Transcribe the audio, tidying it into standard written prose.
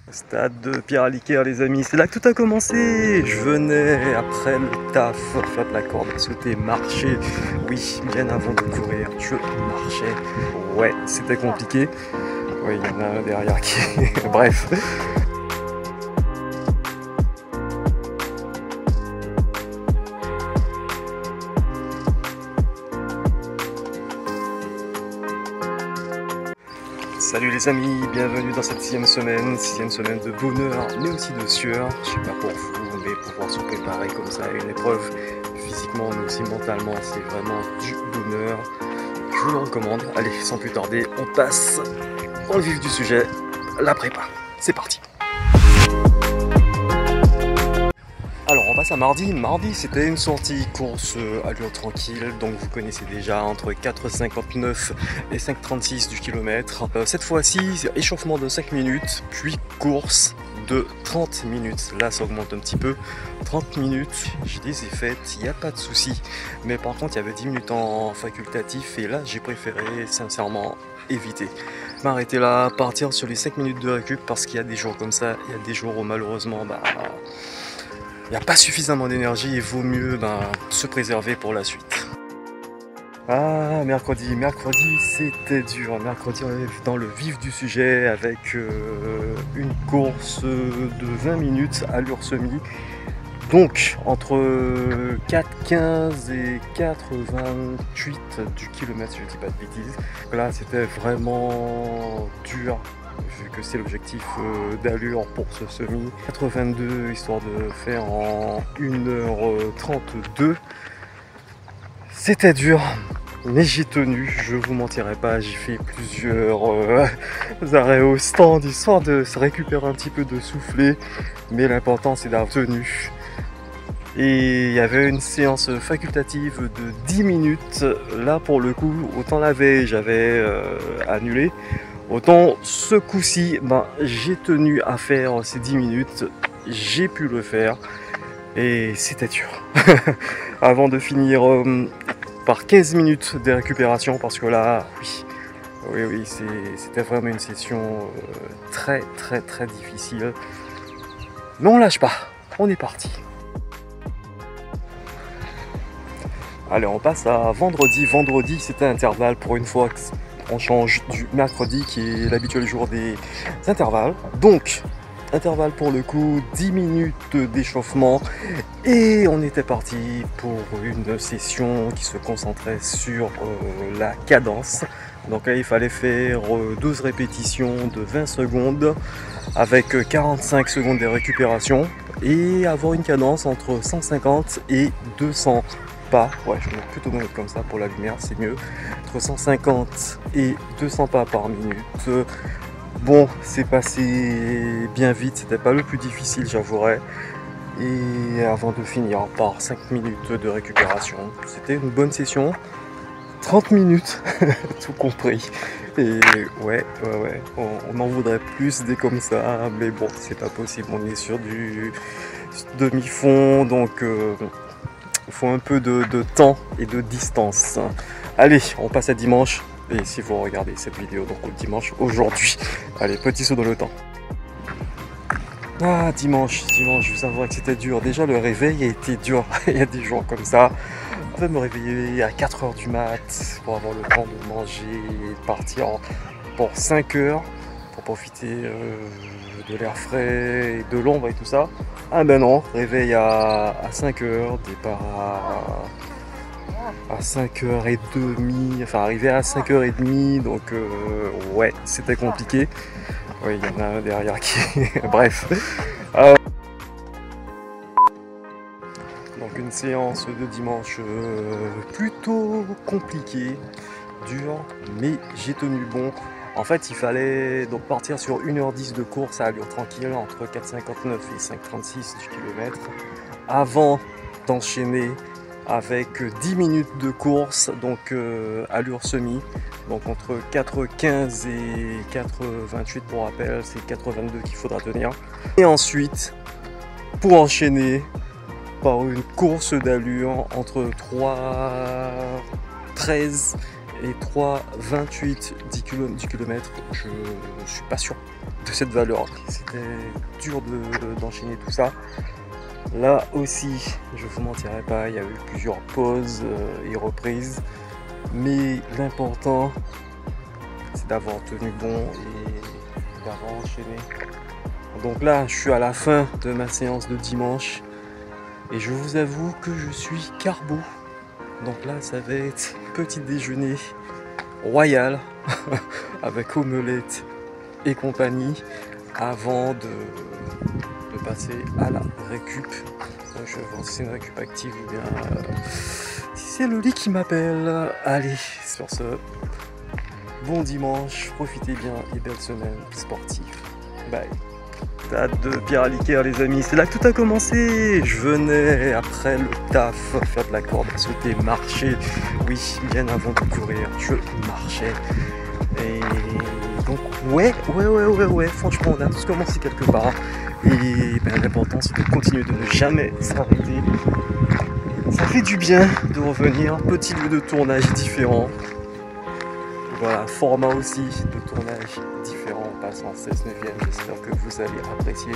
Stade de Pierre-Aliquer, les amis, c'est là que tout a commencé. Je venais après le taf faire de la corde à sauter, marcher. Oui, bien avant de courir, je marchais. Ouais, c'était compliqué. Oui, il y en a un derrière qui... Bref. Salut les amis, bienvenue dans cette sixième semaine de bonheur, mais aussi de sueur. Je sais pas pour vous, mais pouvoir se préparer comme ça à une épreuve, physiquement mais aussi mentalement, c'est vraiment du bonheur. Je vous le recommande. Allez, sans plus tarder, on passe dans le vif du sujet, la prépa. C'est parti. Alors on passe à mardi. Mardi c'était une sortie course allure tranquille, donc vous connaissez déjà entre 4,59 et 5,36 du kilomètre. Cette fois-ci échauffement de 5 minutes, puis course de 30 minutes. Là ça augmente un petit peu, 30 minutes, j'ai des effets, il n'y a pas de souci. Mais par contre il y avait 10 minutes en facultatif et là j'ai préféré sincèrement éviter. M'arrêter là, partir sur les 5 minutes de récup parce qu'il y a des jours comme ça, il y a des jours où malheureusement il n'y a pas suffisamment d'énergie et vaut mieux se préserver pour la suite. Ah, mercredi c'était dur. Mercredi on est dans le vif du sujet avec une course de 20 minutes allure semi. Donc entre 4,15 et 4,28 du kilomètre si je ne dis pas de bêtises. Là c'était vraiment dur, vu que c'est l'objectif d'allure pour ce semi. 82 histoire de faire en 1h32. C'était dur, mais j'ai tenu, je vous mentirai pas, j'ai fait plusieurs arrêts au stand histoire de se récupérer un petit peu de souffler, mais l'important c'est d'avoir tenu. Et il y avait une séance facultative de 10 minutes, là pour le coup, autant la veille j'avais annulé, autant ce coup-ci, j'ai tenu à faire ces 10 minutes, j'ai pu le faire et c'était dur. Avant de finir par 15 minutes de récupération parce que là, oui, c'était vraiment une session très difficile. Mais on lâche pas, on est parti. Allez, on passe à vendredi. Vendredi, c'était intervalle pour une fois. On change du mercredi qui est l'habituel jour des intervalles. Donc, intervalle pour le coup, 10 minutes d'échauffement. Et on était parti pour une session qui se concentrait sur la cadence. Donc là, il fallait faire 12 répétitions de 20 secondes avec 45 secondes de récupération et avoir une cadence entre 150 et 200 pas. Ouais, je vais plutôt me mettre comme ça pour la lumière, c'est mieux. Entre 150 et 200 pas par minute. Bon, c'est passé bien vite, c'était pas le plus difficile, j'avouerai. Et avant de finir par 5 minutes de récupération, c'était une bonne session. 30 minutes, tout compris. Et ouais, on en voudrait plus des comme ça, mais bon, c'est pas possible, on est sur du demi-fond, donc il faut un peu de temps et de distance. Allez, on passe à dimanche. Et si vous regardez cette vidéo, donc au dimanche, aujourd'hui. Allez, petit saut dans le temps. Ah, dimanche, je vous avouerai que c'était dur. Déjà, le réveil a été dur. Il y a des jours comme ça. Je vais me réveiller à 4h du mat pour avoir le temps de manger et de partir pour 5h pour profiter de l'air frais et de l'ombre et tout ça. Ah ben non, réveil à 5h, départ à 5h30, enfin arrivé à 5h30, donc ouais, c'était compliqué. Oui, il y en a un derrière qui... Bref. Donc une séance de dimanche plutôt compliquée, dure, mais j'ai tenu bon. En fait, il fallait donc partir sur 1h10 de course à allure tranquille entre 4,59 et 5,36 du kilomètre avant d'enchaîner avec 10 minutes de course, donc allure semi, donc entre 4,15 et 4,28 pour rappel, c'est 4,22 qu'il faudra tenir. Et ensuite, pour enchaîner par une course d'allure entre 3,13 et 3,28 du kilomètre. Je suis pas sûr de cette valeur. C'était dur d'enchaîner tout ça. Là aussi, je vous mentirai pas, il y a eu plusieurs pauses et reprises, mais l'important c'est d'avoir tenu bon et d'avoir enchaîné. Donc là, je suis à la fin de ma séance de dimanche et je vous avoue que je suis carbo. Donc là, ça va être petit déjeuner royal avec omelette et compagnie avant de passer à la récup. Donc je vais voir si c'est une récup active ou bien si c'est le lit qui m'appelle. Allez, sur ce, bon dimanche, profitez bien et belle semaine sportive. Bye. Stade de Pierre à l'Iker, les amis, c'est là que tout a commencé. Je venais après le taf faire de la corde à sauter, marcher. Oui, bien avant de courir, je marchais. Et donc ouais, franchement on a tous commencé quelque part. Et ben, l'important c'est de continuer de ne jamais s'arrêter. Ça fait du bien de revenir, petit lieu de tournage différent. Voilà, format aussi de tournage différent, on passe en 16/9, j'espère que vous allez apprécier.